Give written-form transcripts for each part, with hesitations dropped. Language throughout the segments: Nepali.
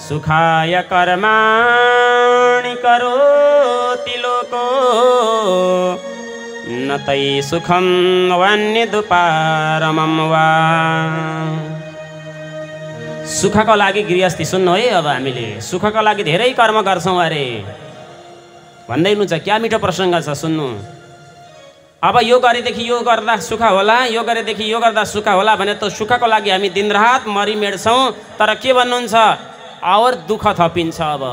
सुखाय कर्माणि करोति लोको न तै सुखम वन्यदुपारमं वा। सुखको लागि गृहस्थी सुन्नु है। अब हामीले सुखको लागि धेरै कर्म गर्छौँ अरे भन्दै हुनुहुन्छ। क्या मिठो प्रसङ्ग छ सुन्नु। अब यो गरेदेखि यो गर्दा सुख होला, यो गरेदेखि यो गर्दा सुख होला भने त सुखको लागि हामी दिनरात मरिमेट्छौँ। तर के भन्नुहुन्छ, और दुःख थपिन्छ। अब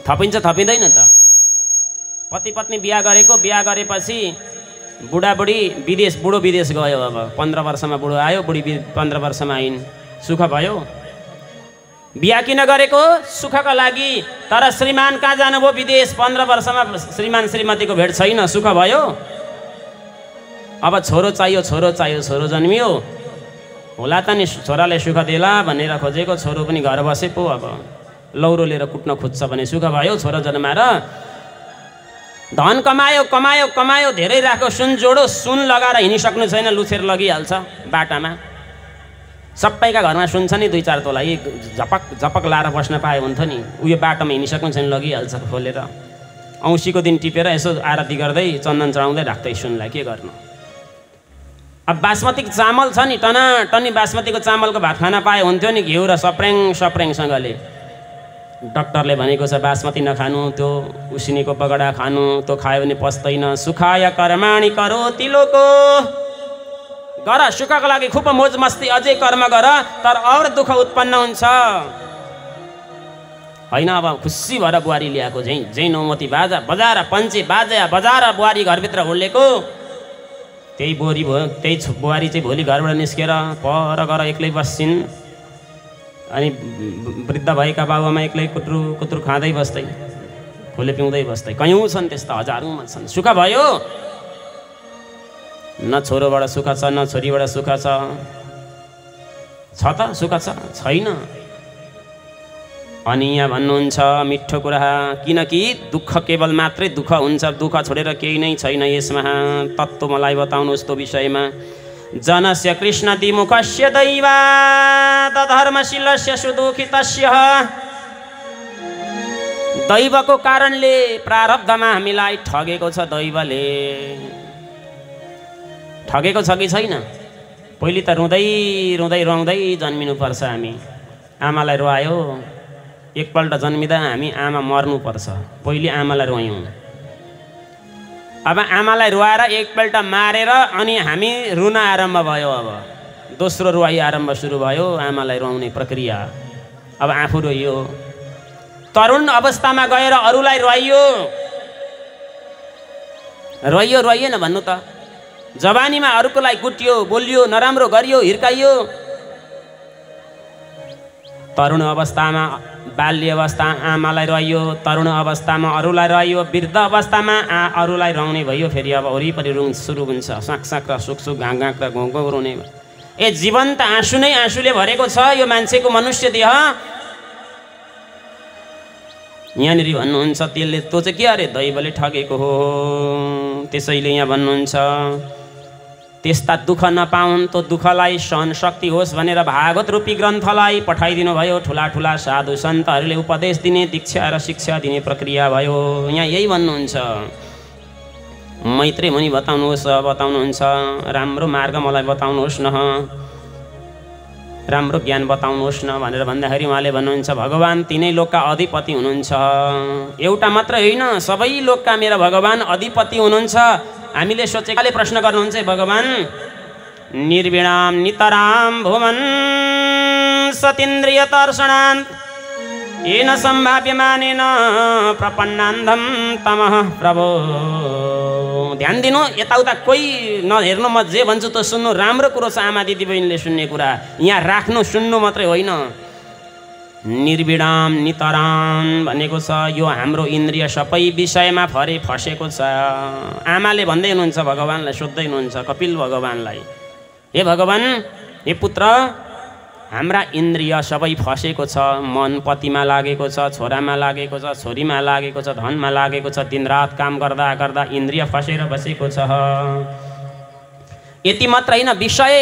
थपिन्छ थपिँदैन त। पति पत्नी बिहा गरेको, बिहा गरेपछि बुढाबुढी विदेश, बुढो विदेश गयो। अब 15 वर्षमा बुढो आयो, बुढी 15 वर्षमा आइन्। सुख भयो। बिहा किन गरेको? सुखका लागि। तर श्रीमान कहाँ जानुभयो? विदेश। 15 वर्षमा श्रीमान श्रीमतीको भेट छैन। सुख भयो। अब छोरो चाहियो, छोरो चाहियो, छोरो जन्मियो होला त नि, छोराले सुख देला भनेर खोजेको, छोरो पनि घर बसे पो। अब लौरो लिएर कुट्न खोज्छ भने सुख भयो। छोरो जन्माएर धन कमायो कमायो कमायो, धेरै राख्यो, सुन जोडो, सुन लगाएर हिँडिसक्नु छैन, लुछेर लगिहाल्छ बाटामा। सबैका घरमा सुन छ नि 2-4 तोला, यी झपक झपक लाएर बस्न पाए हुन्थ्यो नि। उयो बाटोमा हिँडिसक्नु छैन, लगिहाल्छ खोलेर। औँसीको दिन टिपेर यसो आरती गर्दै चन्दन चढाउँदै राख्दै सुनलाई के गर्नु। अब बासमती चामल छ नि, टनाटनी बासमतीको चामलको भात खान पाए हुन्थ्यो नि, घिउ र सप्रेङसँगले। डक्टरले भनेको छ बासमती नखानु, त्यो उसिनेको बगडा खानु, त्यो खायो भने पस्दैन। सुखाय कर्माणि करोति लोको। गर, सुखको लागि खुब मोज मस्ती, अझै कर्म गर, तर और दुःख उत्पन्न हुन्छ होइन। अब खुसी भएर बुहारी ल्याएको, झै नौमती बाजा बजाएर, पञ्चे बाजा बजाएर बुहारी घरभित्र हुर्लेको, त्यही बोरी भयो। त्यही बुहारी चाहिँ भोलि घरबाट निस्केर पर गएर एक्लै बस्छिन्। अनि वृद्ध भएका बाबुआमा एक्लै कुत्रु कुत्रु खाँदै बस्दै, फुले पिउँदै बस्दै। कयौँ छन् त्यस्ता, हजारौँमा छन्। सुख भयो। न छोरोबाट सुख छ, न छोरीबाट सुख छ। छ त सुख छ? छैन। अनि यहाँ भन्नुहुन्छ मिठो कुरा, किनकि दुःख केवल मात्रै दुःख हुन्छ, दुःख छोडेर केही नै छैन यसमा। तत्त्व मलाई बताउनुहोस् त्यो विषयमा। जनस्य कृष्णतिमुखस्य दैवात् धर्मशीलस्य सुदुःखितस्य। दैवको कारणले, प्रारब्धमा हामीलाई ठगेको छ। दैवले ठगेको छ कि छैन? पहिले त रुँदै रुँदै रुँदै जन्मिनुपर्छ हामी। आमालाई रुवायो, एकपल्ट जन्मिँदा हामी आमा मर्नुपर्छ। पहिले आमालाई रुवायौँ, अब आमालाई रुवाएर एकपल्ट मारेर अनि हामी रुन आरम्भ भयो। अब दोस्रो रुवाई आरम्भ सुरु भयो, आमालाई रुवाउने प्रक्रिया। अब आफू रोइयो, तरुण अवस्थामा गएर अरूलाई रुवाइयो। रोइयो रोइएन भन्नु त। जवानीमा अरूको लागि कुटियो, बोलियो, नराम्रो गरियो, हिर्काइयो। तरुण अवस्थामा, बाल्य अवस्था आमालाई रुवाइयो, तरुण अवस्थामा अरूलाई रुवाइयो, वृद्ध अवस्थामा अरूलाई रुवाउने भयो। फेरि अब वरिपरि रुङ सुरु हुन्छ, साँक र सुक घाँक र घोँ रुने। ए जीवन त आँसु नै आँसुले भरेको छ यो मान्छेको मनुष्य देह। यहाँनिर भन्नुहुन्छ त्यसले, त्यो चाहिँ के अरे? दैवले ठगेको हो। त्यसैले यहाँ भन्नुहुन्छ त्यस्ता दुःख नपाउन्, त्यो दुःखलाई सहन शक्ति होस् भनेर भागवत रूपी ग्रन्थलाई पठाइदिनु भयो। ठुला ठुला साधु सन्तहरूले उपदेश दिने, दीक्षा र शिक्षा दिने प्रक्रिया भयो। यहाँ यही भन्नुहुन्छ। मैत्रेय मुनि बताउनुहुन्छ राम्रो मार्ग मलाई बताउनुहोस् न, राम्रो ज्ञान बताउनुहोस् न भनेर भन्दाखेरि उहाँले भन्नुहुन्छ भगवान् तीनै लोकका अधिपति हुनुहुन्छ। एउटा मात्र होइन, सबै लोकका मेरा भगवान् अधिपति हुनुहुन्छ। हामीले सोचेकाले प्रश्न गर्नुहुन्छ भगवान् निर्विणाम नितराम भुवन सतीन्द्रिय तर्षणान् येन सम्भाव्यमानेन प्रपन्नान्धम तमः प्रभो। ध्यान दिनु, यताउता कोही नहेर्नु, म जे भन्छु त सुन्नु। राम्रो कुरो छ आमा दिदी बहिनीले सुन्ने कुरा, यहाँ राख्नु, सुन्नु मात्रै होइन। निर्विणाम नितराम भनेको छ यो हाम्रो इन्द्रिय सबै विषयमा फसेको छ। आमाले भन्दै हुनुहुन्छ भगवान्लाई, सोध्दै हुनुहुन्छ कपिल भगवान्लाई, हे भगवान्, हे पुत्र, हाम्रा इन्द्रिय सबै फसेको छ। मन पतिमा लागेको छ, छोरामा लागेको छ, छोरीमा लागेको छ, धनमा लागेको छ। दिनरात काम गर्दा गर्दा इन्द्रिय फसेर बसेको छ। यति मात्र होइन, विषय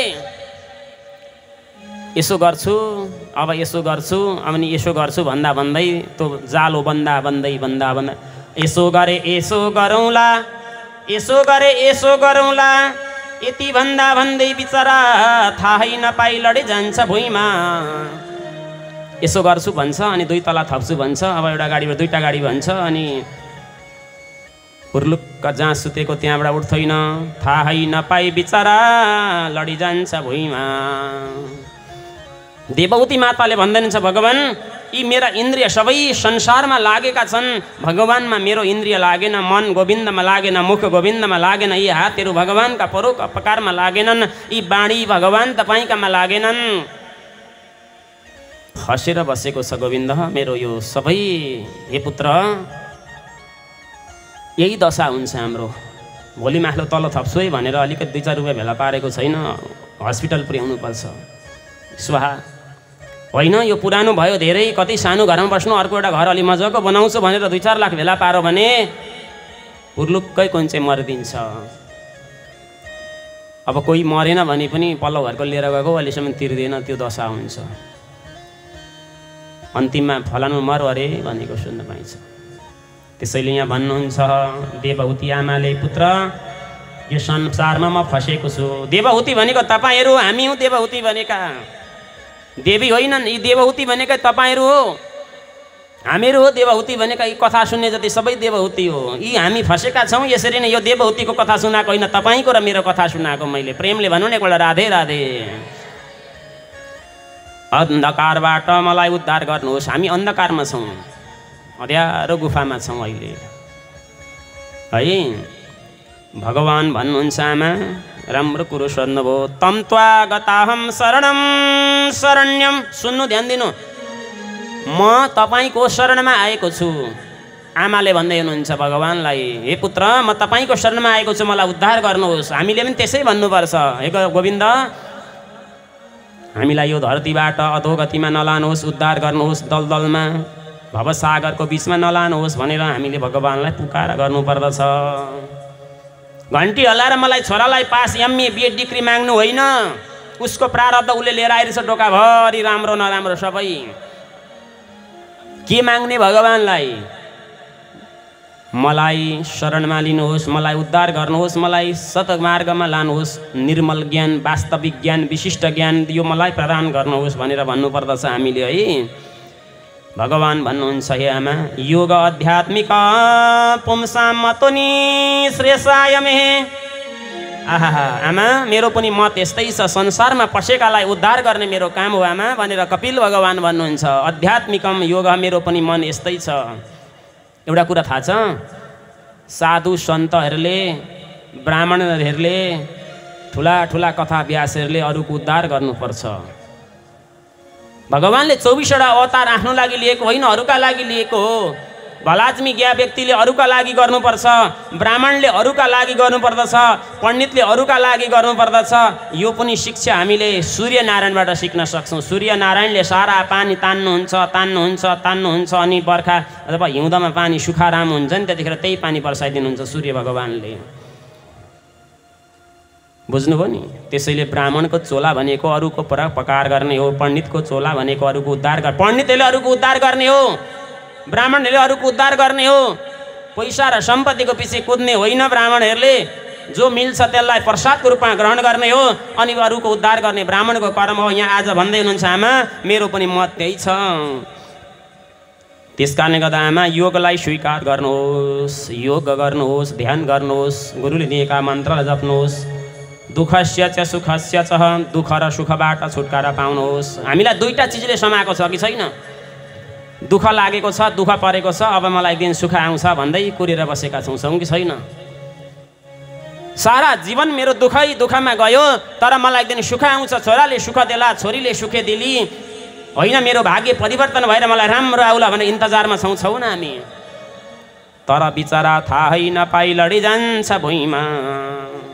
यसो गर्छु अब यसो गर्छु अनि यसो गर्छु भन्दा भन्दै त्यो जालो बन्दा बन्दै यसो गरे यसो गरौँला यसो गरे यसो गरौँला यति भन्दा भन्दै बिचरा थाहै नपाई लडी जान्छ भुइँमा। यसो गर्छु भन्छ अनि 2 तला थप्छु भन्छ, अब एउटा गाडीबाट 2टा गाडी भन्छ अनि हुर्लुक्क जहाँ सुतेको त्यहाँबाट उठ्दैन, थाहै नपाई बिचरा लडी जान्छ भुइँमा। देवहूति माताले भन्दैनन्छ भगवान यी मेरा इन्द्रिय सबै संसारमा लागेका छन्, भगवानमा मेरो इन्द्रिय लागेन, मन गोविन्दमा लागेन, मुख गोविन्दमा लागेन, यी हातहरू भगवानका परोपकारमा लागेनन्, यी बाणी भगवान तपाईँकामा लागेनन्। हसेर बसेको छ गोविन्द मेरो यो सबै। हे पुत्र यही दशा हुन्छ हाम्रो, भोलि माथि तल थप्छु है भनेर अलिकति 2-4 रुपियाँ भेला पारेको छैन, हस्पिटल पुर्याउनु पर्छ। स्वाहा होइन, यो पुरानो भयो धेरै, कति सानो घरमा बस्नु, अर्को एउटा घर अलि मजाको बनाउँछु भनेर 2-4 लाख भेला पारो भने पुर्लुक्कै कुन चाहिँ मरिदिन्छ। अब कोही मरेन भने पनि पल्लो घरको लिएर गएको अहिलेसम्म तिर्दैन, त्यो दशा हुन्छ। अन्तिममा फलानु मर अरे भनेको सुन्न पाइन्छ। त्यसैले यहाँ भन्नुहुन्छ देवहूति आमाले, पुत्र यो संसारमा म फसेको छु। देवहूति भनेको तपाईँहरू, हामी हौँ देवहूति भनेका, देवी होइनन्। यी देवहूति भनेका तपाईँहरू हो, हामीहरू हो देवहूति भनेका। यी कथा सुन्ने जति सबै देवहूति हो, यी हामी फसेका छौँ। यसरी नै यो देवहूतिको कथा सुनाएको होइन, तपाईँको र मेरो कथा सुनाएको मैले। प्रेमले भनौँ न एकपल्ट राधे राधे। अन्धकारबाट मलाई उद्धार गर्नुहोस्। हामी अन्धकारमा छौँ, अँध्यारो गुफामा छौँ अहिले है। भगवान भन्नुहुन्छ आमा राम्रो कुरो सोध्नुभयो, तम त्वा गताहम शरणम शरण्यम। सुन्नु, ध्यान दिनु, म तपाईँको शरणमा आएको छु। आमाले भन्दै हुनुहुन्छ भगवानलाई, हे पुत्र म तपाईँको शरणमा आएको छु, मलाई उद्धार गर्नुहोस्। हामीले पनि त्यसै भन्नुपर्छ, हे गोविन्द हामीलाई यो धरतीबाट अधोगतिमा नलानुहोस्, उद्धार गर्नुहोस्, दलदलमा भवसागरको बिचमा नलानुहोस् भनेर हामीले भगवानलाई पुकार गर्नुपर्दछ। घन्टी हल्लाएर मलाई छोरालाई पास एमए बिएड डिग्री माग्नु होइन, उसको प्रारब्ध उसले लिएर आइरहेछ डोकाभरि, राम्रो नराम्रो सबै। के माग्ने भगवानलाई? मलाई शरणमा लिनुहोस्, मलाई उद्धार गर्नुहोस्, मलाई सतमार्गमा लानुहोस्, निर्मल ज्ञान, वास्तविक ज्ञान, विशिष्ट ज्ञान यो मलाई प्रदान गर्नुहोस् भनेर भन्नुपर्दछ हामीले है। भगवान भन्नुहुन्छ, हे आमा योग आध्यात्मिक पुंसाम मतोनि श्रेषाय मे। आहा आमा मेरो पनि मत यस्तै छ, संसारमा पसेकालाई उद्धार गर्ने मेरो काम हो आमा भनेर कपिल भगवान भन्नुहुन्छ। आध्यात्मिकम योग मेरो पनि मन यस्तै छ। एउटा कुरा थाहा छ, साधु सन्तहरूले, ब्राह्मणहरूले, ठुला ठुला कथा व्यासहरूले अरूको उद्धार गर्नुपर्छ। भगवानले 24वटा अवतार आफ्नो लागि लिएको होइन, अरूका लागि लिएको हो। भलाज्मी ज्ञा व्यक्तिले अरूका लागि गर्नुपर्छ, ब्राह्मणले अरूका लागि गर्नुपर्दछ, पण्डितले अरूका लागि गर्नुपर्दछ। यो पनि शिक्षा हामीले सूर्यनारायणबाट सिक्न सक्छौँ। सूर्यनारायणले सारा पानी तान्नुहुन्छ अनि बर्खा अथवा हिउँदमा पानी सुखाराम हुन्छ नि, त्यतिखेर त्यही पानी बर्साइदिनुहुन्छ सूर्य भगवानले। बुझ्नुभयो नि? त्यसैले ब्राह्मणको चोला भनेको अरूको परोपकार गर्ने हो, पण्डितको चोला भनेको अरूको उद्धार गर्ने। पण्डितले अरूको उद्धार गर्ने हो, ब्राह्मणहरूले अरूको उद्धार गर्ने हो। पैसा र सम्पत्तिको पछि कुद्ने होइन ब्राह्मणहरूले, जो मिल्छ त्यसलाई प्रसादको रूपमा ग्रहण गर्ने हो अनि अरूको उद्धार गर्ने ब्राह्मणको कर्म हो। यहाँ आज भन्दै हुनुहुन्छ आमा मेरो पनि मत त्यही छ। त्यस कारणले गर्दा आमा योगलाई स्वीकार गर्नुहोस्, योग गर्नुहोस्, ध्यान गर्नुहोस्, गुरुले दिएका मन्त्रलाई जप्नुहोस्। दुःखस्य च सुखस्य च, दुःख र सुखबाट छुटकारा पाउनुहोस्। हामीलाई 2टा चिजले समाएको छ कि छैन? दुःख लागेको छ, दुःख परेको छ, अब मलाई एक दिन सुख आउँछ भन्दै कुरेर बसेका छौँ कि छैन? सारा जीवन मेरो दुःखै दुःखमा गयो, तर मलाई एक दिन सुख आउँछ, छोराले सुख देला, छोरीले सुख दिली, होइन मेरो भाग्य परिवर्तन भएर मलाई राम्रो आउला भनेर इन्तजारमा छौँ न हामी। तर बिचरा थाहै नपाई लडी जान्छ भुइँमा,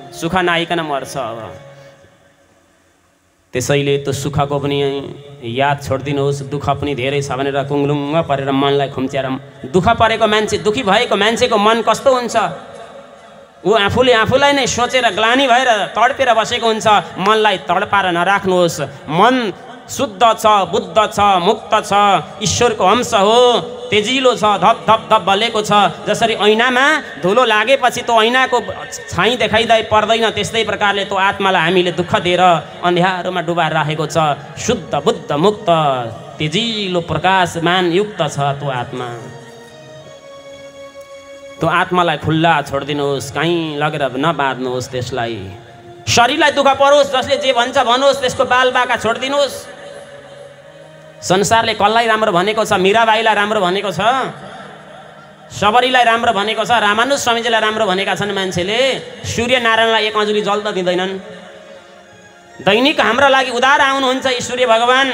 सुख नआइकन मर्छ। अब त्यसैले त्यो सुखको पनि याद छोडिदिनुहोस्, दुःख पनि धेरै छ भनेर कुङलुङ्ग परेर मनलाई खुम्च्याएर। दुःख परेको मान्छे, दुःखी भएको मान्छेको मन कस्तो हुन्छ? ऊ आफूले आफूलाई नै सोचेर ग्लानी भएर तडपेर बसेको हुन्छ। मनलाई तडपाएर नराख्नुहोस्। मन शुद्ध छ, बुद्ध छ, मुक्त छ, ईश्वरको अंश हो, तेजिलो छ, धप धप धप बलेको छ। जसरी ऐनामा धुलो लागेपछि त्यो ऐनाको छाई देखाइदै पर्दैन, त्यस्तै प्रकारले त्यो आत्मालाई हामीले दुःख दिएर अन्ध्यारोमा डुबाएर राखेको छ। शुद्ध बुद्ध मुक्त तेजिलो प्रकाशमान युक्त छ त्यो आत्मा। त्यो आत्मालाई खुल्ला छोडिदिनुहोस्, कहीँ लगेर नबाँध्नुहोस् त्यसलाई। शरीरलाई दुःख परोस्, जसले जे भन्छ भन्नुहोस्, त्यसको बालबाका छोडिदिनुहोस्। संसारले कसलाई राम्रो भनेको छ? मीराबाईलाई राम्रो भनेको छ, सबरीलाई राम्रो भनेको छ, रामानुज स्वामीजीलाई राम्रो भनेका छन् मान्छेले। सूर्यनारायणलाई एक अजुली जल त दिँदैनन्। दैनिक हाम्रो लागि उदार आउनुहुन्छ ईश्वरीय भगवान,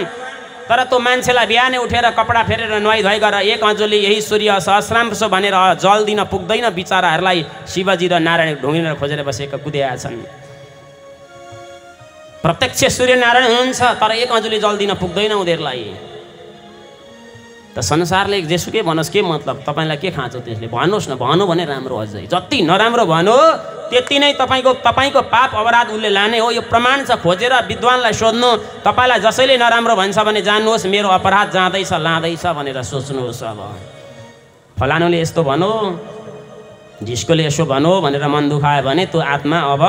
तर त्यो मान्छेलाई बिहानै उठेर कपडा फेरेर नुहाइधुवाइ गरेर एक अजुली यही सूर्य सहस्रांश भनेर जल दिन पुग्दैन। बिचराहरूलाई शिवजी र नारायण ढुङ्गिएर खोजेर बसेका कुदिया छन्। प्रत्यक्ष सूर्यनारायण हुनुहुन्छ, तर एक अजुली जल दिन पुग्दैन उनीहरूलाई। त संसारले जेसुकै भनोस्, के मतलब? तपाईँलाई के खाँचो त्यसले? भन्नुहोस् न, भनौँ भने राम्रो। अझै जति नराम्रो भन्यो त्यति नै तपाईँको पाप अपराध उसले लाने हो। यो प्रमाण छ, खोजेर विद्वानलाई सोध्नु। तपाईँलाई जसैले नराम्रो भन्छ भने जान्नुहोस् मेरो अपराध जाँदैछ लाँदैछ भनेर सोच्नुहोस्। अब फलानुले यस्तो भनौ, झिस्कोले यसो भनौ भनेर मन दुखायो भने त्यो आत्मा अब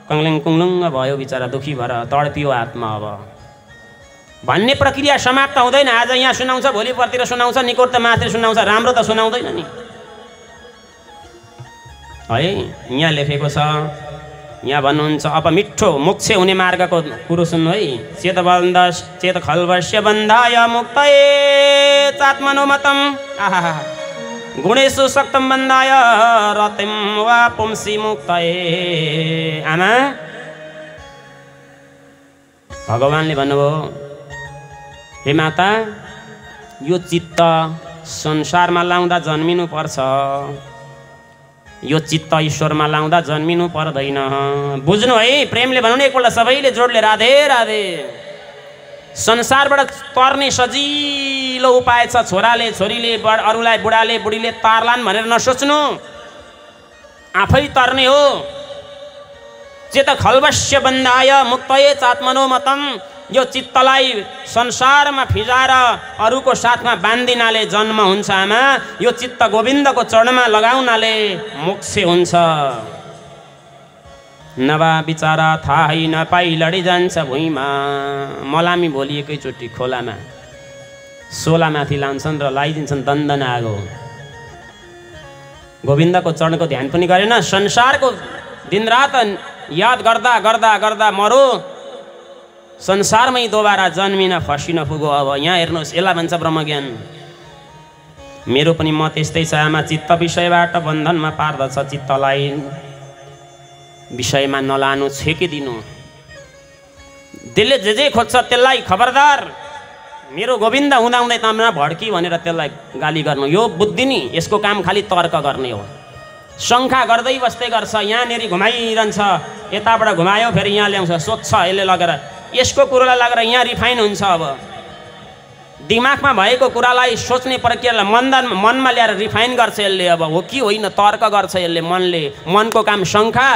कङ्लिङ कुङ्लुङ्ग भयो, बिचरा दुखी भएर तडपियो आत्मा। अब भन्ने प्रक्रिया समाप्त हुँदैन। आज यहाँ सुनाउँछ, भोलि पर्तिर सुनाउँछ, निकोट त माथि सुनाउँछ, राम्रो त सुनाउँदैन नि है। यहाँ लेखेको छ, यहाँ भन्नुहुन्छ अब मिठो मोक्ष हुने मार्गको कुरो सुन्नु है। चेत खल्वस्य बन्धाय मुक्तये चात्मनोमतम आहा गुणेषु सक्तम बन्धाय रतिम वा पुंसी मुक्तये। आमा भगवानले भन्नुभयो, हे माता, यो चित्त संसारमा लाउँदा जन्मिनु पर्छ, यो चित्त ईश्वरमा लाउँदा जन्मिनु पर्दैन। बुझ्नु है, प्रेमले भनौँ न एकपल्ट सबैले जोडले, राधे राधे। संसारबाट तर्ने सजिलो उपाय छ। छोराले छोरीले अरूलाई बुढाले बुढीले तार्लान् भनेर नसोच्नु, आफै तर्ने हो। चेत खल्वस्य बन्धाय मुक्तये चात्मनोमतम। यो चित्तलाई संसारमा फिजाएर अरूको साथमा बान्दिनाले जन्म हुन्छ आमा। यो चित्त गोविन्दको चरणमा लगाउनाले मोक्ष हुन्छ। नभा बिचारा थाहै नपाई लडिजान्छ भुइँमा। मलामी भोलि एकैचोटि खोलामा सोलामाथि लान्छन् र लगाइदिन्छन् दन्दन आगो। गोविन्दको चरणको ध्यान पनि गरेन, संसारको दिनरात याद गर्दा गर्दा गर्दा मरो, संसारमै दोबारा जन्मिन फसिन पुगो। अब यहाँ हेर्नुहोस्, यसलाई भन्छ ब्रह्मज्ञान। मेरो पनि म त्यस्तै छ आमा। चित्त विषयबाट बन्धनमा पार्दछ, चित्तलाई विषयमा नलानु, छेकिदिनु। दिलले जे खोज्छ त्यसलाई खबरदार, मेरो गोविन्द हुँदाहुँदै तमरा भड्की भनेर त्यसलाई गाली गर्नु, यो बुद्धि नि। यसको काम खालि तर्क गर्ने हो। शङ्का गर्दै बस्दै गर्छ, यहाँनिर घुमाइरहन्छ, यताबाट घुमायो फेरि यहाँ ल्याउँछ, सोध्छ यसले लगेर, यसको कुरोलाई लगेर यहाँ रिफाइन हुन्छ। अब दिमागमा भएको कुरालाई सोच्ने प्रक्रियालाई मनमा ल्याएर रिफाइन गर्छ यसले। अब हो कि होइन तर्क गर्छ यसले। मनले, मनको काम शङ्का,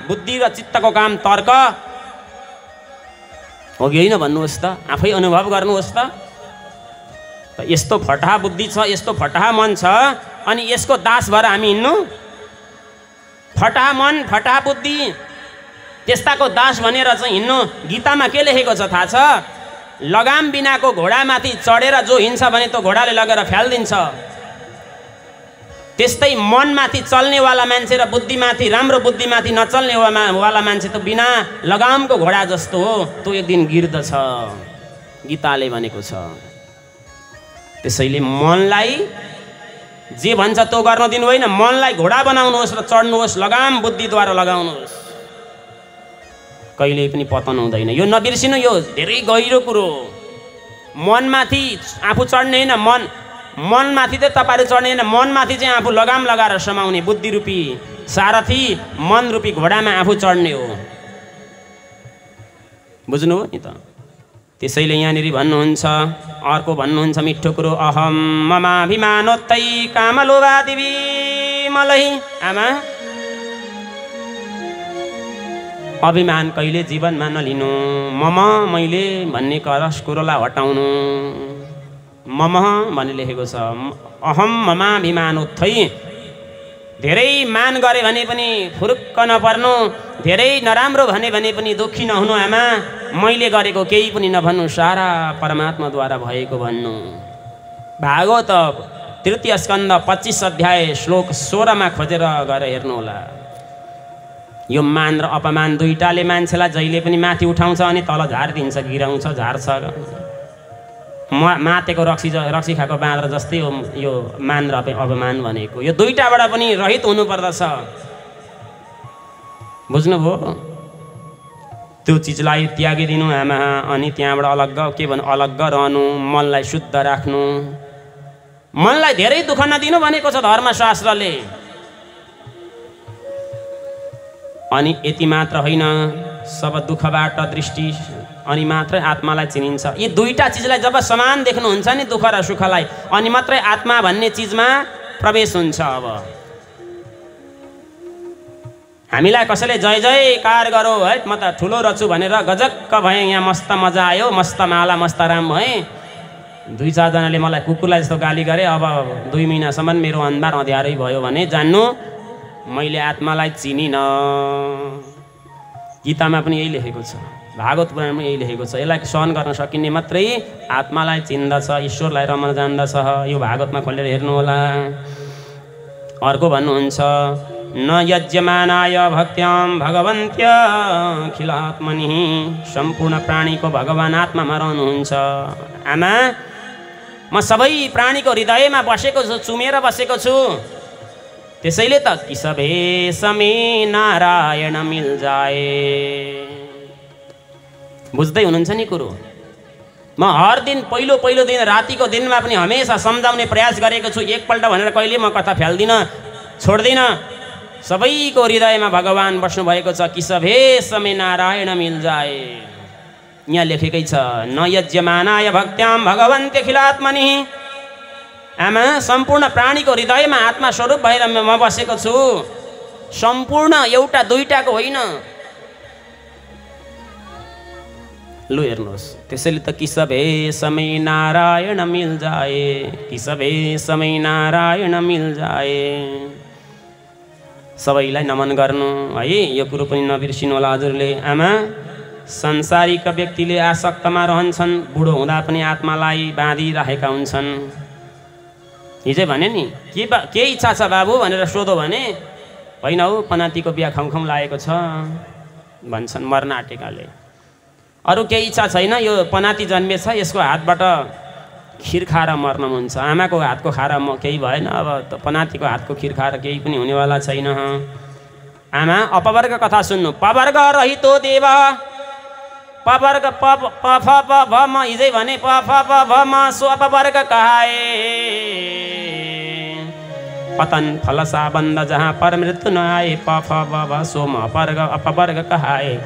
बुद्धि र चित्तको काम तर्क हो कि होइन भन्नुहोस् त, आफै अनुभव गर्नुहोस् त। यस्तो फटाहा बुद्धि छ, यस्तो फटाहा मन छ, अनि यसको दास भएर हामी हिँड्नु? फटाहा मन, फटाहा बुद्धि, त्यस्ताको दास भनेर चाहिँ हिँड्नु? गीतामा के लेखेको छ थाहा छ? लगाम बिनाको घोडामाथि चढेर जो हिँड्छ भने त्यो घोडाले लगेर फ्यालिदिन्छ। त्यस्तै मनमाथि चल्नेवाला मान्छे र बुद्धिमाथि, राम्रो बुद्धिमाथि नचल्ने वाला मान्छे त बिना लगामको घोडा जस्तो हो, त्यो एक दिन गिर्दछ, गीताले भनेको छ। त्यसैले मनलाई जे भन्छ त्यो गर्न दिनु होइन, मनलाई घोडा बनाउनुहोस् र चढ्नुहोस्, लगाम बुद्धिद्वारा लगाउनुहोस्, कहिल्यै पनि पतन हुँदैन। यो नबिर्सिनु, यो धेरै गहिरो कुरो। मनमाथि आफू चढ्ने होइन, मनमाथि चाहिँ तपाईँहरू चढ्ने होइन, मनमाथि चाहिँ आफू लगाम लगाएर समाउने, बुद्धि रूपी सारथी मन रूपी घोडामा आफू चढ्ने हो। बुझ्नु हो नि त? त्यसैले यहाँनिर भन्नुहुन्छ, अर्को भन्नुहुन्छ मिठो कुरो, अहम ममाभिमानोत्तै कामलोभादिवि मलहि। आमा अभिमान कहिले जीवनमा नलिनु। मम मैले भन्ने कुरोलाई हटाउनु। मम भन्ने लेखेको छ। अहम ममाभिमान उत्थै। धेरै मान गरे भने पनि फुरुक्क नपर्नु। धेरै नराम्रो भने पनि दुःखी नहुनु। आमा मैले गरेको केही पनि नभन्नु, सारा परमात्माद्वारा भएको भन्नु। भागवत तृतीय स्कन्द 25 अध्याय श्लोक 16 मा खोजेर गएर हेर्नुहोला। यो मान र अपमान दुईटाले मान्छेलाई जहिले पनि माथि उठाउँछ अनि तल झारिदिन्छ, गिराउँछ, झार्छ। मातेको रक्सी खाएको बाँदर जस्तै हो यो मान र अपमान भनेको। यो दुईटाबाट पनि रहित हुनुपर्दछ। बुझ्नुभयो? त्यो चिजलाई त्यागिदिनु आमा, अनि त्यहाँबाट अलग्ग के भन्नु, अलग्ग रहनु, मनलाई शुद्ध राख्नु। मनलाई धेरै दुःख नदिनु भनेको छ धर्मशास्त्रले। अनि यति मात्र होइन, सब दुःखबाट दृष्टि अनि मात्रै आत्मालाई चिनिन्छ। यी दुईटा चिजलाई जब समान देख्नुहुन्छ नि, दुःख र सुखलाई, अनि मात्रै आत्मा भन्ने चिजमा प्रवेश हुन्छ। अब हामीलाई कसैले जय जयकार गरो है, म त ठुलो रछु भनेर गजक्क भएँ, यहाँ मस्त मजा आयो, मस्त माला मस्त राम भएँ। 2-4 जनाले मलाई कुकुरलाई जस्तो गाली गरे, अब 2 महिनासम्म मेरो अनुहार अँध्यारै भयो भने जान्नु मैले आत्मालाई चिनिन। गीतामा पनि यही लेखेको छ, भागवत पुराणमा यही लेखेको छ। यसलाई सहन गर्न सकिने मात्रै आत्मालाई चिन्दछ, ईश्वरलाई रमन जान्दछ। यो भागवतमा खोलेर हेर्नु होला। अर्को भन्नुहुन्छ, न यज्यमानाय भक्त्याम भगवन्त्यखिलात्मनि। सम्पूर्ण प्राणीको भगवान आत्मामा रहनुहुन्छ। आमा म सबै प्राणीको हृदयमा बसेको छु, चुमेर बसेको छु। त्यसैले त कि सबे समे नारायण मिल जाए। बुझ्दै हुनुहुन्छ नि कुरो? म हर दिन पहिलो दिन रातिको दिनमा पनि हमेसा सम्झाउने प्रयास गरेको छु। एकपल्ट भनेर कहिले म कथा फ्याल्दिनँ, छोड्दिनँ। सबैको हृदयमा भगवान बस्नु भएको छ। कि सबे समे नारायण मिल जाए। यहाँ लेखेकै छ, न यज्यमानाय भक्त्याम भगवन्त्यखिलात्मनि। आमा सम्पूर्ण प्राणीको हृदयमा आत्मा स्वरूप भएर म बसेको छु। सम्पूर्ण, एउटा दुईटाको होइन। लु हेर्नुहोस्, त्यसैले त कि सबे समे नारायण मिल जाए। कि सबे समे नारायण मिल जाए। सबैलाई नमन गर्नु है, यो कुरो पनि नबिर्सिनु होला हजुरले। आमा संसारिक व्यक्तिले आसक्तमा रहन्छन्, बुढो हुँदा पनि आत्मालाई बाँधिराखेका हुन्छन्। हिजै भने नि के इच्छा छ बाबु भनेर सोधो भने, होइन हौ पनातिको बिहा खाउँ लागेको छ भन्छन् मर्न आँटेकाले। अरू केही इच्छा छैन, यो पनाती जन्मेछ, यसको हातबाट खिर खाएर मर्न हुन्छ। आमाको हातको खाएर म केही भएन, अब त पनातीको हातको खिर खाएर केही पनि हुनेवाला छैन। आमा अपवर्ग कथा सुन्नु। पवर्ग रहितो देव। पवर्ग प फ प भ म हिजै भने प फ प भ म सो अपवर्ग कहाए। पतन फलसा बन्द जहाँ पर मृत्यु न आए। प फ ब भ सो म अपवर्ग कहाए।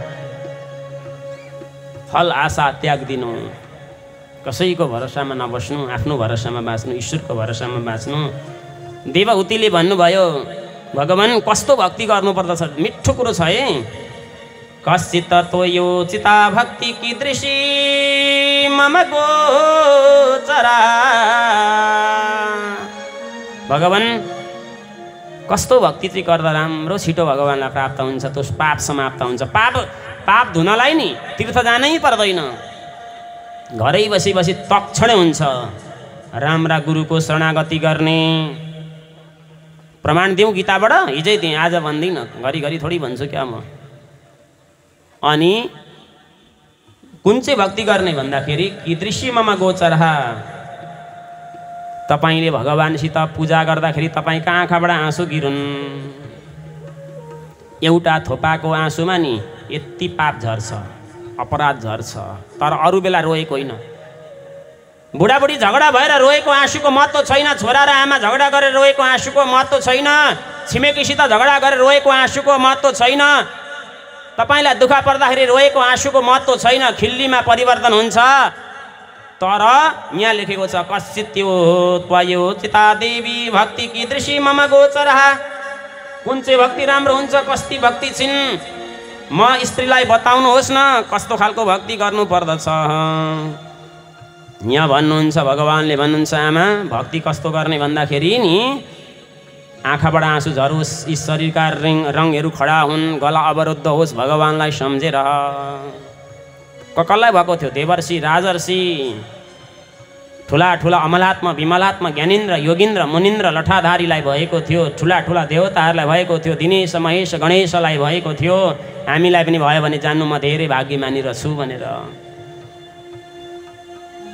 फल आशा त्याग दिनु, कसैको भरोसामा नबस्नु, आफ्नो भरोसामा बाँच्नु, ईश्वरको भरोसामा बाँच्नु। देवहूतिले भन्नुभयो, भगवान कस्तो भक्ति गर्नुपर्दछ, मिठो कुरो छ है। कश्चित तोयो चिता भक्ति कीदृशी मम गोचरा। भगवान कस्तो भक्ति चाहिँ गर्दा राम्रो छिटो भगवानलाई प्राप्त हुन्छ, त्यो पाप समाप्त हुन्छ। पाप धुनलाई नि तीर्थ जानै पर्दैन, घरै बसी तक्षणै हुन्छ। राम्रा गुरुको शरणागति गर्ने प्रमाण दिउँ गीताबाट? हिजै दिएँ, आज भन्दिनँ, घरिघरि थोडी भन्छु क्या म। अनि कुन चाहिँ भक्ति गर्ने भन्दाखेरि कीदृशी मम गोचरहा। तपाईँले भगवानसित पूजा गर्दाखेरि तपाईँको आँखाबाट आँसु गिरुन्। एउटा थोपाको आँसुमा नि यति पाप झर्छ, अपराध झर्छ। तर अरू बेला रोएको होइन। बुढाबुढी झगडा भएर रोएको आँसुको महत्त्व छैन। छोरा र आमा झगडा गरेर रोएको आँसुको महत्त्व छैन। छिमेकीसित झगडा गरेर रोएको आँसुको महत्त्व छैन। तपाईँलाई दुःख पर्दाखेरि रोएको आँसुको महत्त्व छैन। खिल्लीमा परिवर्तन हुन्छ। तर यहाँ लेखेको छ, कश्चित्यो त्वयो चिता देवी भक्ति कीदृशी मम गोचरहा। कुन चाहिँ भक्ति राम्रो हुन्छ, कस्ती भक्ति छिन्। म स्त्रीलाई बताउनुहोस् न कस्तो खालको भक्ति गर्नु पर्दछ। यहाँ भन्नुहुन्छ भगवानले भन्नुहुन्छ आमा भक्ति कस्तो गर्ने भन्दाखेरि नि आँखाबाट आँसु झरोस्, यी शरीरका रङहरू खडा हुन्, गला अवरुद्ध होस् भगवानलाई सम्झेर। कसलाई भएको थियो? देवर्षि, राजर्षि, ठुला ठुला अमलात्मा, विमलात्मा, ज्ञानेन्द्र, योगिन्द्र, मुनिन्द्र, लठाधारीलाई भएको थियो। ठुला ठुला देवताहरूलाई भएको थियो। दिनेश, महेश, गणेशलाई भएको थियो। हामीलाई पनि भयो भने जान्नु म धेरै भाग्यमानी रहेछु भनेर।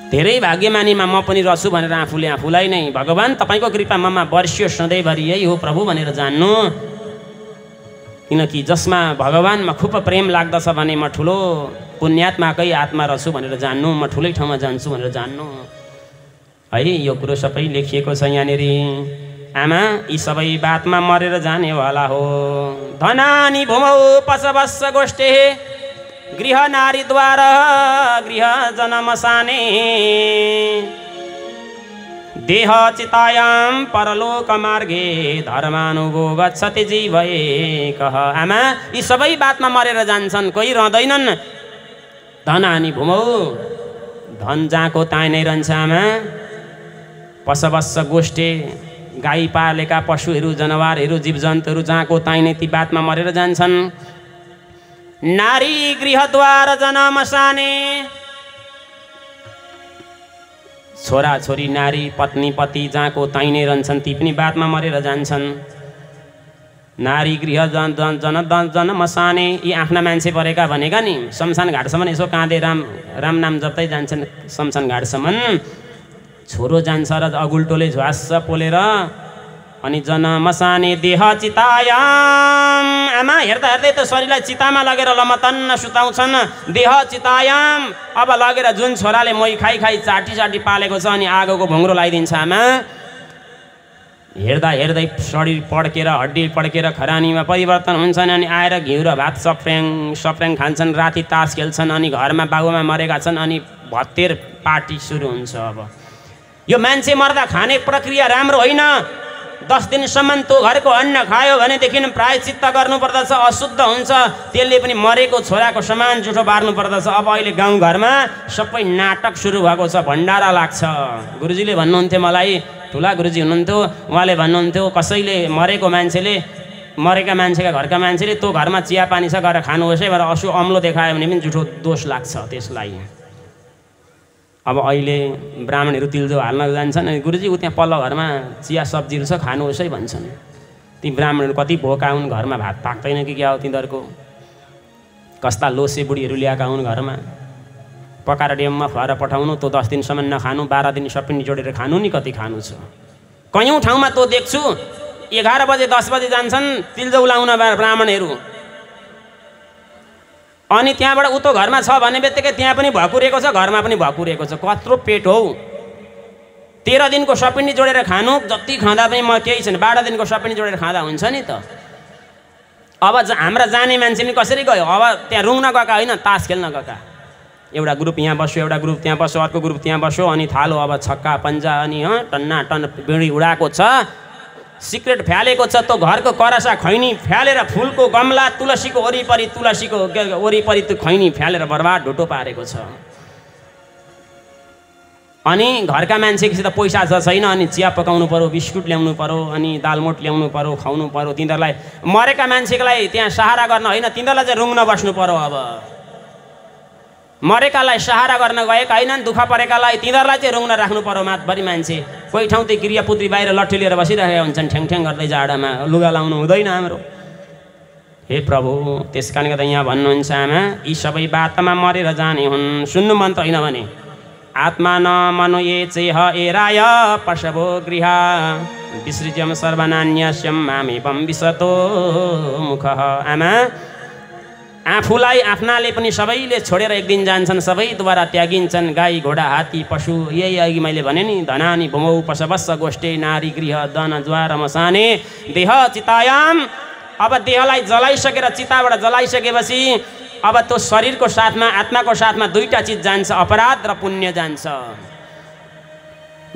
धेरै भाग्यमानीमा म पनि रहेछु भनेर आफूले आफूलाई नै भगवान तपाईँको कृपा ममा वर्ष्य सधैँभरि यही हो प्रभु भनेर जान्नु। किनकि जसमा भगवानमा खुब प्रेम लाग्दछ भने म ठुलो पुण्यात्माकै आत्मा रहेछु भनेर जान्नु, म ठुलै ठाउँमा जान्छु भनेर जान्नु है। यो कुरो सबै लेखिएको छ यहाँनिर। आमा यी सबै बातमा मरेर जानेवाला हो। धनानी भूमौ पशवस्स गोष्ठे गृह नारीद्वार गृह जनमसाने देह चितायाम परलोक मार्गे धर्मानुगो गच्छति जीव एकः। आमा यी सबै बातमा मरेर जान्छन्, कोही रहँदैनन्। धनानी भूमौ धन जहाँको ताई नै रहन्छ आमा। पशवस्स गोष्ठे गाई पालेका पशुहरू, जनावरहरू, जीवजन्तुहरू जहाँको ताई नै ती बातमा मरेर जान्छन्। नारी गृहद्वार जनमसाने छोरा छोरी, नारी, पत्नी, पति जहाँको ताई नै रहन्छन् ती पनि बातमा मरेर जान्छन्। नारी गृह जनमसाने यी आफ्ना मान्छे परेका भनेका नि शमशान घाटसम्म यसो काँधे राम नाम जप्दै जान्छन् शमशान घाटसम्म। छोरो जान्छ र अगुल्टोले झ्वास्स पोलेर। अनि जनमसाने देह चितायाम। आमा हेर्दा हेर्दै त शरीरलाई चितामा लगेर लमतन्न सुताउँछन्। देह चितायाम अब लगेर जुन छोराले मै खाइ खाइ चाटी चाटी पालेको छ अनि आगोको भुङ्रो लगाइदिन्छ आमा। हेर्दा हेर्दै शरीर पड्केर हड्डी पड्केर खरानीमा परिवर्तन हुन्छन्। अनि आएर घिउ र भात सप्र्याङ खान्छन्, राति तास खेल्छन्। अनि घरमा बाबुमा मरेका छन् अनि भत्तेर पार्टी सुरु हुन्छ। अब यो मान्छे मर्दा खाने प्रक्रिया राम्रो होइन। 10 दिनसम्म त्यो घरको अन्न खायो भनेदेखि प्रायश्चित्त गर्नुपर्दछ, अशुद्ध हुन्छ। त्यसले पनि मरेको छोराको समान जुठो बार्नु पर्दछ। अब अहिले गाउँघरमा सबै नाटक सुरु भएको छ, भण्डारा लाग्छ। गुरुजीले भन्नुहुन्थ्यो मलाई, ठुला गुरुजी हुनुहुन्थ्यो, उहाँले भन्नुहुन्थ्यो कसैले मरेका मान्छेका घरका मान्छेले त्यो घरमा चिया पानी छ गएर खानुहोस् है भनेर अम्लो देखायो भने पनि जुठो दोष लाग्छ त्यसलाई। अब अहिले ब्राह्मणहरू तिलजो हाल्न जान्छन् अनि गुरुजी ऊ त्यहाँ पल्लो घरमा चिया सब्जीहरू छ खानुहोस् है भन्छन्। ती ब्राह्मणहरू कति भोका हुन्, घरमा भात पाक्दैन कि क्या हो तिनीहरूको। कस्ता लोसे बुढीहरू ल्याएका हुन् घरमा, पकाएर डेममा खुवाएर पठाउनु, त्यो 10 दिनसम्म नखानु, 12 दिन सपिनी जोडेर खानु नि कति खानु छ। कयौँ ठाउँमा त्यो देख्छु 11 बजे 10 बजे जान्छन् तिलजौ लाउन ब्राह्मणहरू। अनि त्यहाँबाट उतो घरमा छ भन्ने बित्तिकै त्यहाँ पनि भकुरेको छ, घरमा पनि भकुरेको छ। कत्रो पेट हो। 13 दिनको सपिनी जोडेर खानु, जति खाँदा पनि म केही छैन, 12 दिनको सपिनी जोडेर खाँदा हुन्छ नि त। अब हाम्रा जाने मान्छे पनि कसरी गयो? अब त्यहाँ रुङ्न गएका होइन, तास खेल्न गएका। एउटा ग्रुप यहाँ बस्यो, एउटा ग्रुप त्यहाँ बस्यो, अर्को ग्रुप त्यहाँ बस्यो। अनि थालो अब छक्का पन्जा अनि टन्ना टन बिँडी उडाएको छ, सिक्रेट फ्यालेको छ। त्यो घरको करासा खैनी फ्यालेर फुलको गमला तुलसीको वरिपरि त्यो खैनी फ्यालेर बर्बाद ढुटो पारेको छ। अनि घरका मान्छेसित पैसा छैन, अनि चिया पकाउनु पर्यो, बिस्कुट ल्याउनु पर्यो, अनि दालमोट ल्याउनु पर्यो, खुवाउनु पर्यो। तिनीहरूलाई मरेका मान्छेलाई त्यहाँ सहारा गर्न होइन, तिनीहरूलाई चाहिँ रुङ्न बस्नु पर्यो। अब मरेकालाई सहारा गर्न गएका होइनन्, दुःख परेकालाई तिनीहरूलाई चाहिँ रुङ्न राख्नु पर्यो मातभरि मान्छे। कोही ठाउँ त्यो क्रियापुत्री बाहिर लट्ठी लिएर बसिरहेका हुन्छन् ठ्याङ गर्दै जाडामा, लुगा लाउनु हुँदैन हाम्रो। हे प्रभु, त्यस कारणले गर्दा यहाँ भन्नुहुन्छ आमा यी सबै बातमा मरेर जाने हुन्। सुन्नु मन त होइन भने आत्मा न मनो ये चेह एराय पशवो गृह विसृज्यम सर्वनान्यस्यम मामेवं विशतो मुखः। आमा आफूलाई आफ्नाले पनि सबैले छोडेर एक दिन जान्छन्, सबैद्वारा त्यागिन्छन्। गाई घोडा हात्ती पशु, यही अघि मैले भने नि, धनानी भूमौ पशवस्स गोष्ठे नारी गृह दन ज्वार मसाने देह चितायाम। अब देहलाई जलाइसकेर चिताबाट जलाइसकेपछि अब त्यो शरीरको साथमा आत्माको साथमा दुईटा चिज जान्छ, अपराध र पुण्य जान्छ।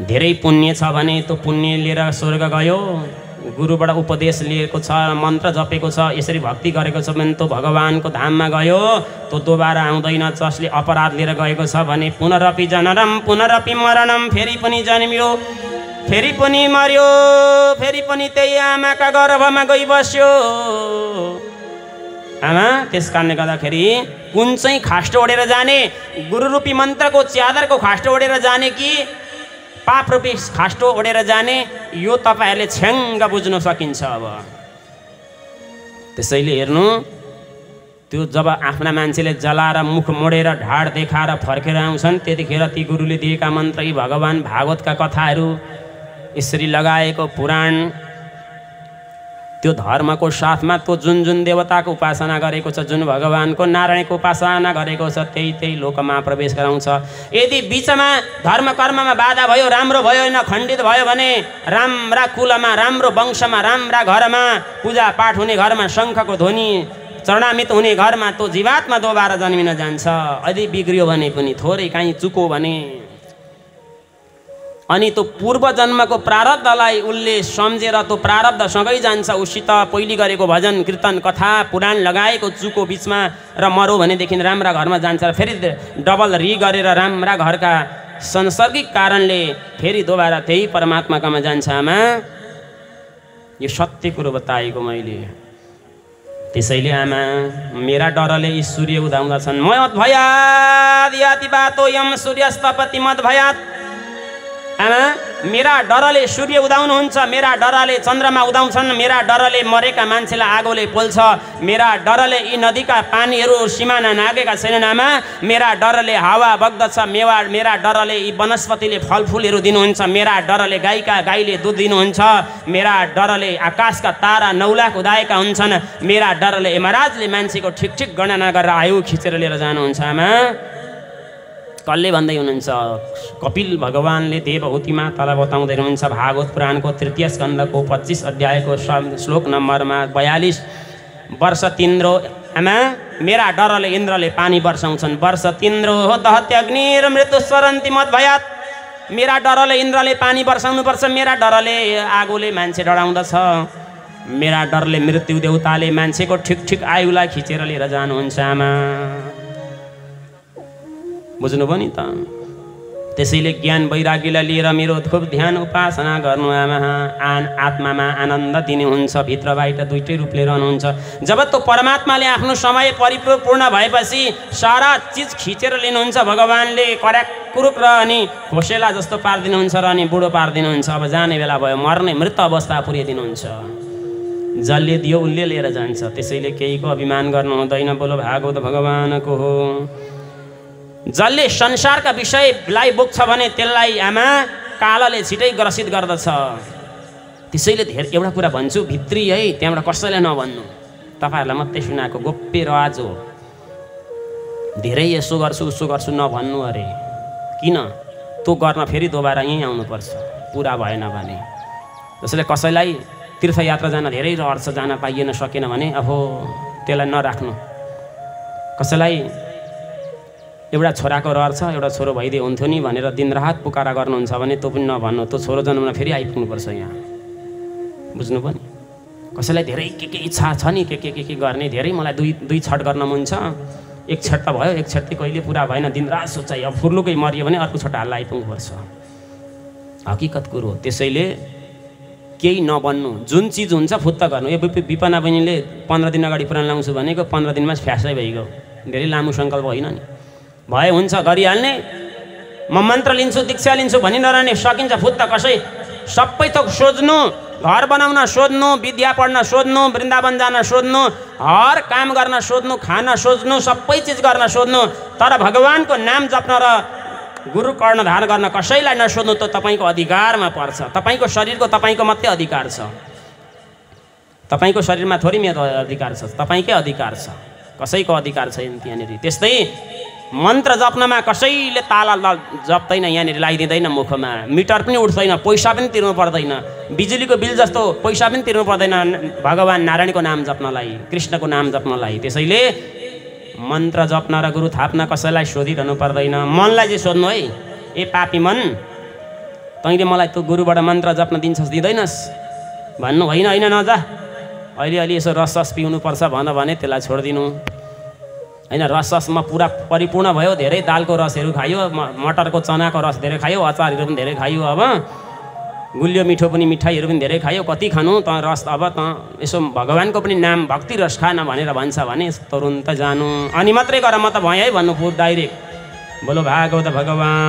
धेरै पुण्य छ भने त्यो पुण्य लिएर स्वर्ग गयो, गुरुबाट उपदेश लिएको छ, मन्त्र जपेको छ, यसरी भक्ति गरेको छ भने त भगवानको धाममा गयो, त्यो दोबारा आउँदैन। जसले अपराध लिएर गएको छ भने पुनरपि जननम पुनरपि मरणम, फेरि पनि जन्मियो, फेरि पनि मर्यो, फेरि पनि त्यही आमाका गर्भमा गई बस्यो। आमा त्यस कारणले गर्दाखेरि कुन चाहिँ खास्टो ओढेर जाने, गुरुरूपी मन्त्रको च्यादरको खास्टो ओढेर जाने कि पाप रूपी खास्टो ओढेर जाने, यो तपाईँहरूले छ्याङ्ग बुझ्न सकिन्छ। अब त्यसैले हेर्नु, त्यो जब आफ्ना मान्छेले जलाएर मुख मोडेर ढाड देखाएर फर्केर आउँछन्, त्यतिखेर ती गुरुले दिएका मन्त्र, यी भगवान् भागवतका कथाहरू, यसरी लगाएको पुराण, त्यो धर्मको साथमा त्यो जुन जुन देवताको उपासना गरेको छ, जुन भगवानको नारायणको उपासना गरेको छ, त्यही त्यही लोकमा प्रवेश गराउँछ। यदि बिचमा धर्म कर्ममा बाधा भयो, राम्रो भयो न खण्डित भयो भने राम्रा कुलमा, राम्रो वंशमा, राम्रा घरमा, पूजा पाठ हुने घरमा, शङ्खको ध्वनि चरणामित हुने घरमा त्यो जीवात्मा दोबारा जन्मिन जान्छ। यदि बिग्रियो भने पनि, थोरै काहीँ चुको भने, अनि त्यो पूर्व जन्मको प्रारब्धलाई उसले सम्झेर त्यो प्रारब्धसँगै जान्छ। उसित पहिले गरेको भजन कीर्तन कथा पुराण लगाएको चुको बिचमा र मरो भनेदेखि राम्रा घरमा जान्छ, फेरि डबल गरेर राम्रा घरका सांसर्गिक कारणले फेरि दोबारा त्यही परमात्माकामा जान्छ। आमा यो सत्य कुरो बताएको मैले। त्यसैले आमा मेरा डरले यी सूर्य उदाउँदछन्। मत भयाद याति बातो यम सूर्यस्तपति मत भयाद। आमा मेरा डरले सूर्य उदाउनुहुन्छ, मेरा डरले चन्द्रमा उदाउँछन्, मेरा डरले मरेका मान्छेलाई आगोले पोल्छ, मेरा डरले यी नदीका पानीहरू सिमाना नागेका छैनन्। आमा मेरा डरले हावा बग्दछ, मेरा डरले यी वनस्पतिले फलफुलहरू दिनुहुन्छ, मेरा डरले गाईले दुध दिनुहुन्छ, मेरा डरले आकाशका तारा 9 लाख उदाएका हुन्छन्, मेरा डरले यमराजले मान्छेको ठिक ठिक गणना गरेर आयु खिचेर लिएर जानुहुन्छ। आमा कसले भन्दै हुनुहुन्छ? कपिल भगवानले देवहूतिमा तल बताउँदै हुनुहुन्छ भागवत पुराणको 3 स्कन्धको 25 अध्यायको श्लोक नम्बरमा 42। वर्ष तिन्द्रो, आमा मेरा डरले इन्द्रले पानी वर्षाउँछन्। वर्ष तिन्द्रो हो दहत्यग्निर मृत्यु स्वरन्ति मत भयात। मेरा डरले इन्द्रले पानी वर्षाउनुपर्छ, मेरा डरले आगोले मान्छे डराउँदछ, मेरा डरले मृत्यु देवताले मान्छेको ठिक ठिक आयुलाई खिचेर लिएर जानुहुन्छ। आमा बुझ्नुभयो नि त? त्यसैले ज्ञान वैराग्यलाई लिएर मेरो खुब ध्यान उपासना गर्नु। आमा आत्मामा आनन्द दिने हुन्छ, भित्र बाहिर दुईटै रूपले रहनुहुन्छ। जब त्यो परमात्माले आफ्नो समय परिपूर्ण भएपछि सारा चिज खिचेर लिनुहुन्छ भगवानले, कर्याक कुरुक र अनि खोसेला जस्तो पारिदिनुहुन्छ र अनि बुढो पारिदिनुहुन्छ। अब जाने बेला भयो, मर्ने मृत अवस्था पुर्याइदिनुहुन्छ। जसले दियो उसले लिएर जान्छ। त्यसैले केहीको अभिमान गर्नु हुँदैन। बोलो भागवत भगवानको हो। जसले संसारका विषयलाई बोक्छ भने त्यसलाई आमा कालले छिटै ग्रसित गर्दछ। त्यसैले धेरै एउटा कुरा भन्छु भित्री है, त्यहाँबाट कसैलाई नभन्नु, तपाईँहरूलाई मात्रै सुनाएको गोप्य राज हो। धेरै यसो गर्छु उसो गर्छु नभन्नु अरे। किन? त्यो गर्न फेरि दोबारा यहीँ आउनुपर्छ, पुरा भएन भने। जसले कसैलाई तीर्थयात्रा जान धेरै रहर छ, जान पाइएन सकेन भने अब त्यसलाई नराख्नु। कसैलाई एउटा छोराको रहर छ, एउटा छोरो भइदिए हुन्थ्यो नि भनेर दिनरात पुकारा गर्नुहुन्छ भने त्यो पनि नभन्नु। त्यो छोरो जन्मन फेरि आइपुग्नुपर्छ यहाँ। बुझ्नु पनि? कसैलाई धेरै के इच्छा छ नि, के गर्ने, धेरै मलाई दुई छट गर्न मन छ, एक छट त भयो, एक छट त कहिले पुरा भएन, दिनरात सोचाइ, अब फुर्लुकै मरियो भने अर्को छट हाल्न आइपुग्नुपर्छ। हकिकत कुरो। त्यसैले केही नबन्नु, जुन चिज हुन्छ फुत्त गर्नु। यो विपना बहिनीले 15 दिन अगाडि पुराण लाउँछु भनेको 15 दिनमा फ्यासै भइगयो। धेरै लामो सङ्कल्प होइन नि, भए हुन्छ गरिहाल्ने। म मन्त्र लिन्छु दीक्षा लिन्छु भनि नरहने, सकिन्छ फुत्त कसै। सबै थोक सोध्नु, घर बनाउन सोध्नु, विद्या पढ्न सोध्नु, वृन्दावन जान सोध्नु, हर काम गर्न सोध्नु, खान सोध्नु, सबै चिज गर्न सोध्नु, तर भगवानको नाम जप्न र गुरु कर्ण धारण गर्न कसैलाई नसोध्नु। त तपाईँको अधिकारमा पर्छ। तपाईँको शरीरको तपाईँको मात्रै अधिकार छ। तपाईँको शरीरमा थोरै मेरो अधिकार छ, तपाईँकै अधिकार छ, कसैको अधिकार छैन त्यहाँनिर। त्यस्तै मन्त्र जप्नमा कसैले ताला जप्दैन, यहाँनिर लगाइदिँदैन मुखमा, मिटर पनि उठ्दैन, पैसा पनि तिर्नु पर्दैन, बिजुलीको बिल जस्तो पैसा पनि तिर्नु पर्दैन भगवान् नारायणको नाम जप्नलाई, कृष्णको नाम जप्नलाई। त्यसैले मन्त्र जप्न र गुरु थाप्न कसैलाई सोधिरहनु पर्दैन। मनलाई चाहिँ सोध्नु है, ए पापी मन, तैँले मलाई त्यो गुरुबाट मन्त्र जप्न दिन्छस् दिँदैनस्? भन्नु होइन होइन नजा अलि यसो रस पिउनुपर्छ भने त्यसलाई छोडिदिनु होइन। रसमा पुरा परिपूर्ण भयो, धेरै दालको रसहरू खायो, मटरको चनाको रस धेरै खायो, अचारहरू पनि धेरै खायो, अब गुलियो मिठो पनि मिठाईहरू पनि धेरै खायो, कति खानु त रस। अब त यसो भगवान्को पनि नाम भक्ति रस खान भनेर भन्छ भने तुरुन्त जानु अनि मात्रै गर म त भएँ है भन्नु डाइरेक्ट। बोलो भागवत भगवान।